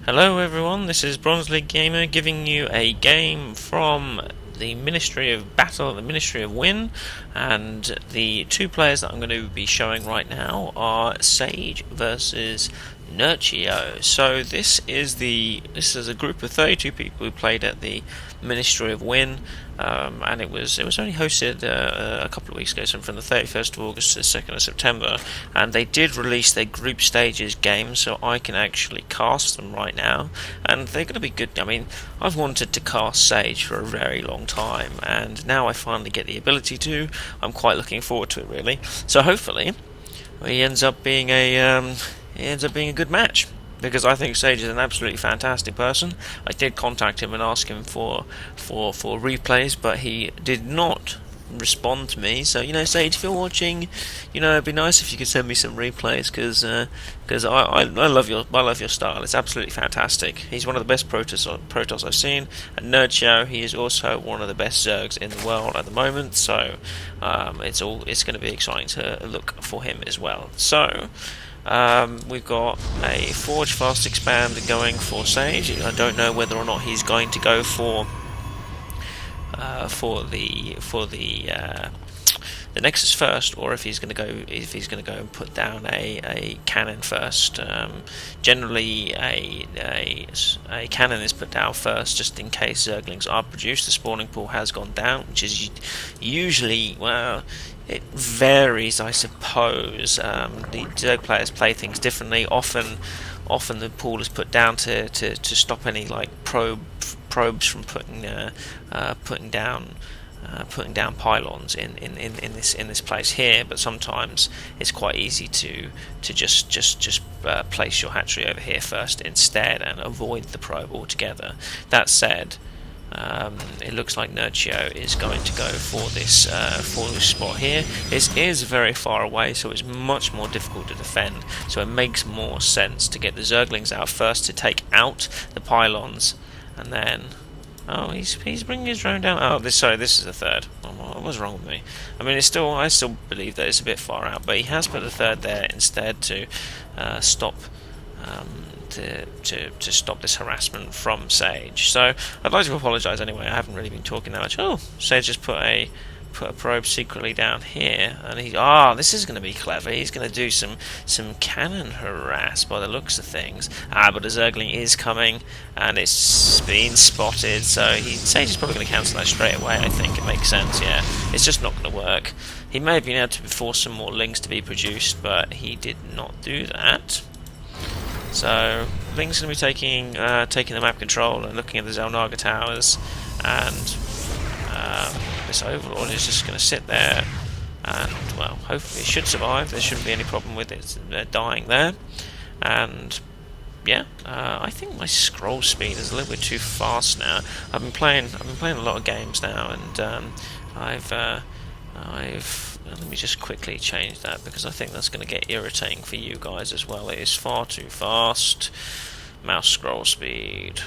Hello everyone, this is Bronze League Gamer giving you a game from the Ministry of Battle, the Ministry of Win, and the two players that I'm going to be showing right now are Sage versus Nerchio. So this is a group of 32 people who played at the Ministry of Win, and it was only hosted a couple of weeks ago, so from the 31st of August to the 2nd of September, and they did release their group stages games, so I can actually cast them right now, and they're going to be good. I mean, I've wanted to cast Sage for a very long time, and now I finally get the ability to. I'm quite looking forward to it, really. So hopefully, he ends up being a good match, because I think Sage is an absolutely fantastic person. I did contact him and ask him for replays, but he did not respond to me. So Sage, if you're watching, it'd be nice if you could send me some replays, because I love your style. It's absolutely fantastic. He's one of the best Protoss I've seen. And Nerchio, he is also one of the best Zergs in the world at the moment. So it's going to be exciting to look for him as well. So. We've got a Forge Fast Expand going for Sage. I don't know whether or not he's going to go for the Nexus first, or if he's going to go and put down a cannon first. Generally, a cannon is put down first, just in case Zerglings are produced. The spawning pool has gone down, which is usually, well, it varies, I suppose. The Zerg players play things differently. Often the pool is put down to stop any like probes from putting down pylons in this place here. But sometimes it's quite easy to just place your hatchery over here first instead and avoid the probe altogether. That said, it looks like Nerchio is going to go for this spot here. This is very far away, so it's much more difficult to defend. So it makes more sense to get the Zerglings out first to take out the pylons, and then. Oh, he's bringing his drone down. Oh, this is the third. What was wrong with me? I mean, I still believe that it's a bit far out, but he has put the third there instead to stop. To stop this harassment from Sage. So I'd like to apologise anyway. I haven't really been talking that much. Oh, Sage just put a probe secretly down here, and this is going to be clever. He's going to do some cannon harass by the looks of things. But a Zergling is coming, and it's been spotted. So Sage is probably going to cancel that straight away. I think it makes sense. Yeah, it's just not going to work. He may have been able to force some more lings to be produced, but he did not do that. So Ling's going to be taking the map control and looking at the Zelnaga towers, and this Overlord is just going to sit there, and well, hopefully it should survive. There shouldn't be any problem with it dying there. And yeah, I think my scroll speed is a little bit too fast now. I've been playing a lot of games now, and let me just quickly change that, because I think that's going to get irritating for you guys as well. It is far too fast. Mouse scroll speed.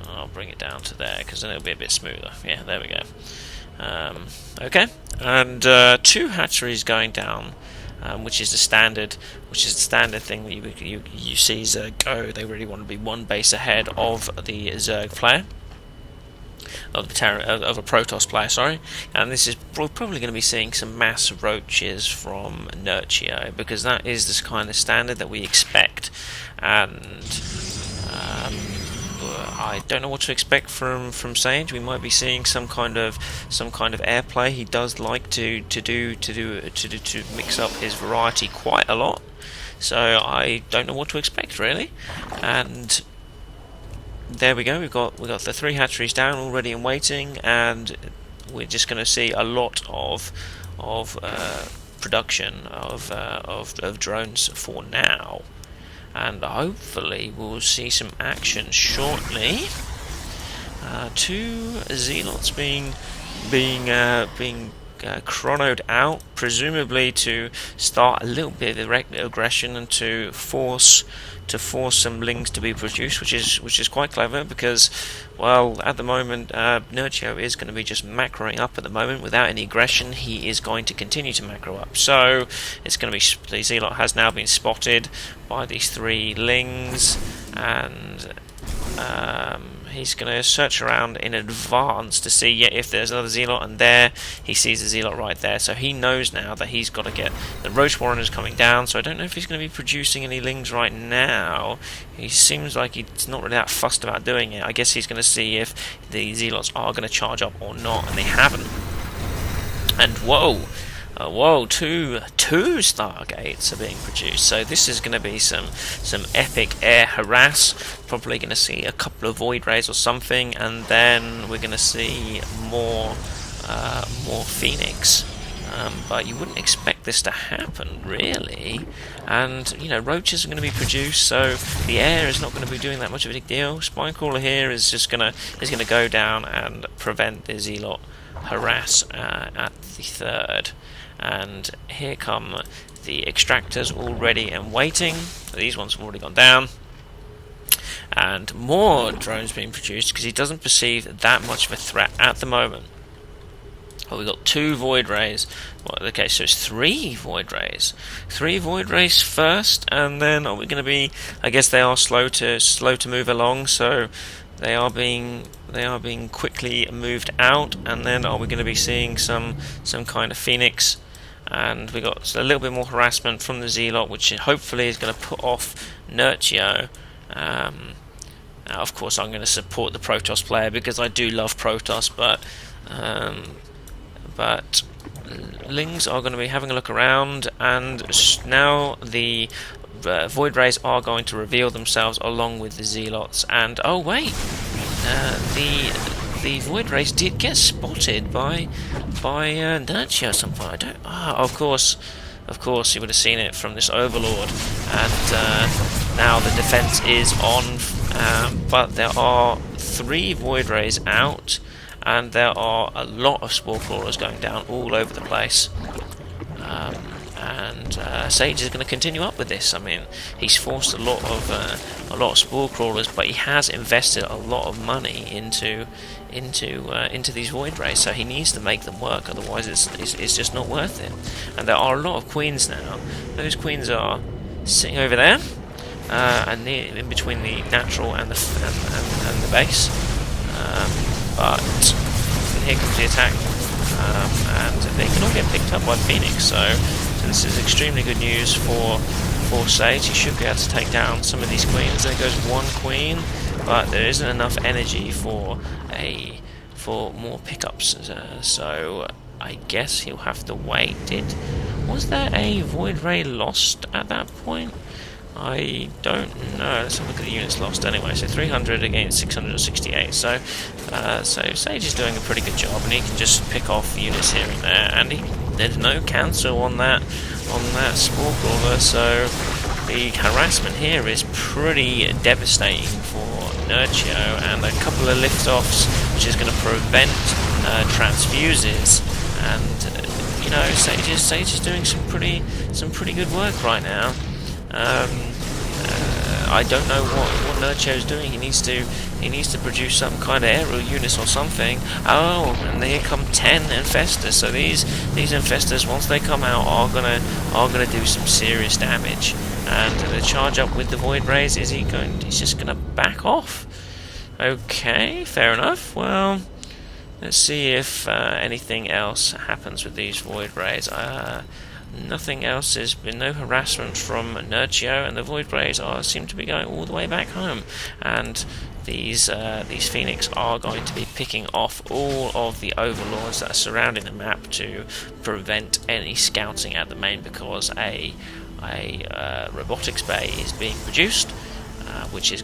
I'll bring it down to there, because then it'll be a bit smoother. Yeah, there we go. Okay, and 2 hatcheries going down, which is the standard thing that you see Zerg go. They really want to be one base ahead of the Zerg player. Of a Protoss player, sorry, and we're probably going to be seeing some mass roaches from Nerchio, because that is this kind of standard that we expect, and I don't know what to expect from Sage. We might be seeing some kind of airplay. He does like to mix up his variety quite a lot, so I don't know what to expect really, and. There we go. We've got the 3 hatcheries down already and waiting, and we're just going to see a lot of production of drones for now, and hopefully we'll see some action shortly. 2 Zealots being chronoed out, presumably to start a little bit of aggression and to force some lings to be produced, which is quite clever, because, well, at the moment Nerchio is going to be just macroing up at the moment without any aggression. He is going to continue to macro up, so it's going to be, the Zealot has now been spotted by these 3 lings, and he's going to search around in advance to see if there's another Zealot, and there he sees the Zealot right there, so he knows now that he's got to get the Roach Warreners coming down. So I don't know if he's going to be producing any Lings right now. He seems like he's not really that fussed about doing it. I guess he's going to see if the Zealots are going to charge up or not, and they haven't. And whoa, two Stargates are being produced. So this is going to be some epic air harass. Probably going to see a couple of Void Rays or something, and then we're going to see more Phoenix. But you wouldn't expect this to happen, really. And you know, roaches are going to be produced, so the air is not going to be doing that much of a big deal. Spinecrawler here is just going to go down and prevent the Zealot harass at the third. And here come the extractors all ready and waiting. These ones have already gone down. And more drones being produced because he doesn't perceive that much of a threat at the moment. Well, we've got 2 Void Rays. Well, okay, so it's 3 Void Rays. 3 Void Rays first, and then are we going to be... I guess they are slow to move along, so they are being quickly moved out. And then are we going to be seeing some kind of Phoenix? And we got a little bit more harassment from the Zealot, which hopefully is going to put off Nerchio. Now, of course, I'm going to support the Protoss player because I do love Protoss, but Lings are going to be having a look around, and now the Void Rays are going to reveal themselves along with the Zealots. And oh wait, the Void Rays did get spotted by Nerchio at some point. I don't. Of course, you would have seen it from this Overlord, and now the defense is on. But there are 3 Void Rays out, and there are a lot of Spore Crawlers going down all over the place. And Sage is going to continue up with this. I mean, he's forced a lot of Spore Crawlers, but he has invested a lot of money into these Void Rays, so he needs to make them work. Otherwise, it's just not worth it. And there are a lot of Queens now. Those Queens are sitting over there, and in between the natural and the base. But here comes the attack, and they can all get picked up by Phoenix. So this is extremely good news for Sage. He should be able to take down some of these queens. There goes 1 queen, but there isn't enough energy for more pickups. So I guess he'll have to wait. Was there a Void Ray lost at that point? I don't know. Let's have a look at the units lost anyway. So 300 against 668. So Sage is doing a pretty good job, and he can just pick off units here and there. And there's no cancel on that Spore Crawler. So the harassment here is pretty devastating for Nerchio, and a couple of liftoffs, which is going to prevent transfuses. And you know, Sage is doing some pretty good work right now. I don't know what Nerchio's doing. He needs to produce some kind of aerial units or something. Oh, and here come 10 infestors. So these infestors, once they come out, are gonna do some serious damage. And the charge up with the Void Rays, he's just gonna back off. Okay, fair enough. Well, let's see if anything else happens with these Void Rays. Nothing else. There's been no harassment from Nerchio, and the Void Rays seem to be going all the way back home. And these Phoenix are going to be picking off all of the Overlords that are surrounding the map to prevent any scouting at the main, because a robotics bay is being produced, which is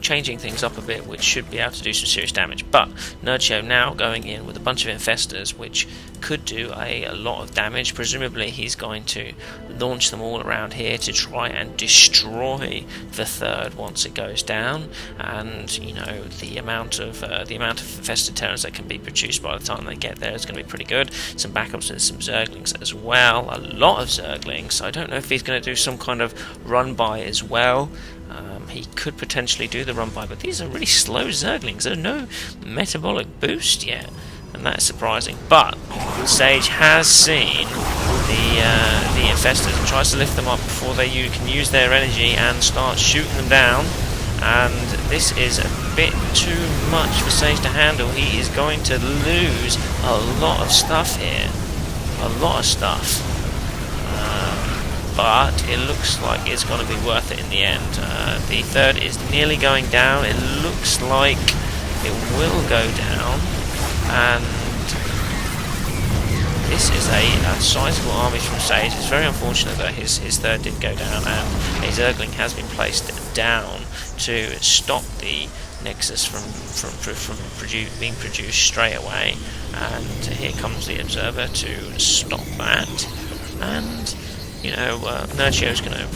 changing things up a bit, which should be able to do some serious damage. But Nerchio now going in with a bunch of infestors, which could do a lot of damage. Presumably he's going to launch them all around here to try and destroy the third once it goes down. And you know, the amount of infested Terrans that can be produced by the time they get there is going to be pretty good. Some backups and some Zerglings as well. A lot of Zerglings. I don't know if he's going to do some kind of run by as well. He could potentially do the run by, but these are really slow Zerglings. There's no metabolic boost yet. and that is surprising. But Sage has seen the infestors and tries to lift them up before they can use their energy and start shooting them down. And this is a bit too much for Sage to handle. He is going to lose a lot of stuff here, a lot of stuff. But it looks like it's going to be worth it in the end. The third is nearly going down. It looks like it will go down, and this is a sizable army from Sage. It's very unfortunate that his third did go down, and a Zergling has been placed down to stop the Nexus from being produced straight away. And here comes the Observer to stop that. And you know, Nerchio's going to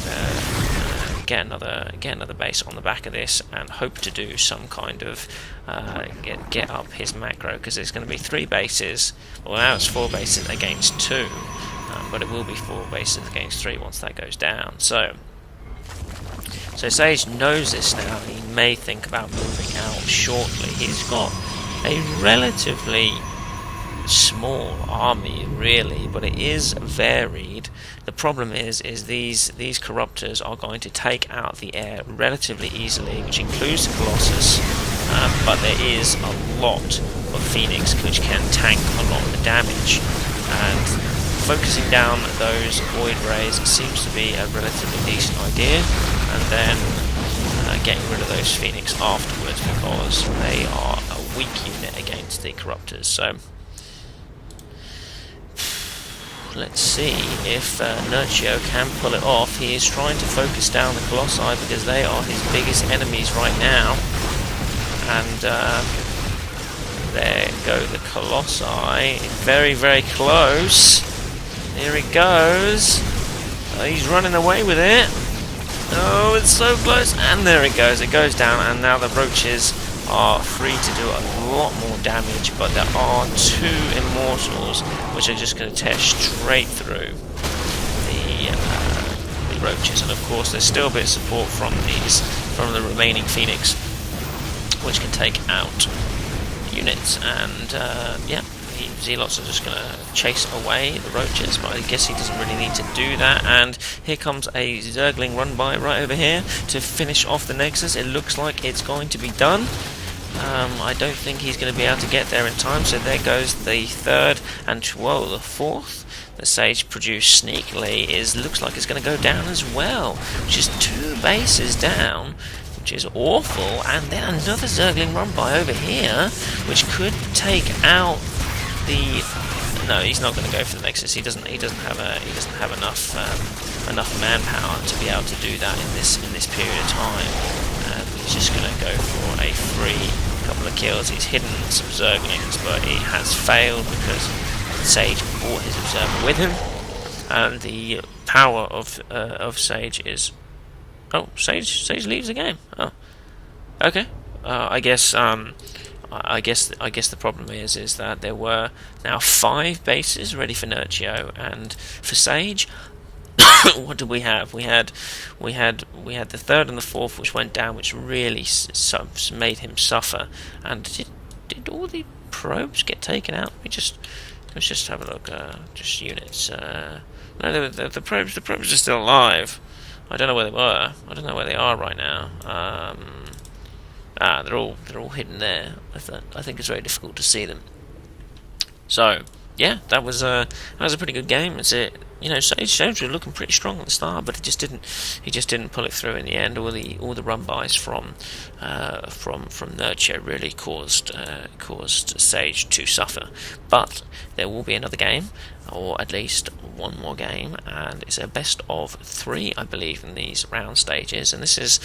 get another base on the back of this, and hope to do some kind of get up his macro, because there's going to be 3 bases. Well, now it's 4 bases against 2, but it will be 4 bases against 3 once that goes down. So Sage knows this now, and he may think about moving out shortly. He's got a relatively small army, really, but it is varied. The problem is these corruptors are going to take out the air relatively easily, which includes the Colossus, but there is a lot of Phoenix which can tank a lot of the damage, and focusing down those void rays seems to be a relatively decent idea, and then getting rid of those Phoenix afterwards, because they are a weak unit against the corruptors. So let's see if Nerchio can pull it off. He is trying to focus down the Colossi because they are his biggest enemies right now. And there go the Colossi. Very, very close. Here he goes. Oh, he's running away with it. Oh, it's so close. And there it goes. It goes down, and now the roaches are free to do a lot more damage, but there are 2 immortals which are just going to tear straight through the roaches, and of course there's still a bit of support from the remaining Phoenix, which can take out units. And yeah, Zealots are just going to chase away the roaches, but I guess he doesn't really need to do that. And here comes a Zergling run by right over here to finish off the Nexus. It looks like it's going to be done. I don't think he's going to be able to get there in time, so there goes the third, and whoa, the fourth. The Sage produced sneakily looks like it's going to go down as well, which is 2 bases down, which is awful. And then another Zergling run by over here, which could take out the. No, he's not going to go for the Nexus. He doesn't have enough manpower to be able to do that in this period of time. He's just going to go for a free couple of kills. He's hidden some Zerglings, but he has failed because Sage brought his Observer with him, and the power of Sage is. Oh, Sage leaves the game. Oh, okay. I guess the problem is that there were now 5 bases ready for Nerchio, and for Sage, what did we have? We had the third and the fourth, which went down, which really made him suffer. And did all the probes get taken out? Let's just have a look. Just units. No, the probes are still alive. I don't know where they were. I don't know where they are right now. They're all hidden there. I think it's very difficult to see them. So yeah, that was a pretty good game. It's Sage were looking pretty strong at the start, but he just didn't pull it through in the end. All the run bys from Nerchio really caused Sage to suffer. But there will be another game, or at least one more game, and it's a best of 3, I believe, in these round stages. And this is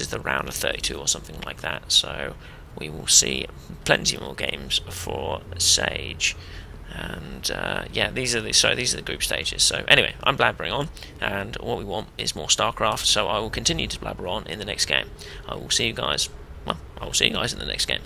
the round of 32 or something like that. So we will see plenty more games for Sage. And yeah, these are the group stages. So anyway, I'm blabbering on, and what we want is more Starcraft. So I will continue to blabber on in the next game. I will see you guys in the next game.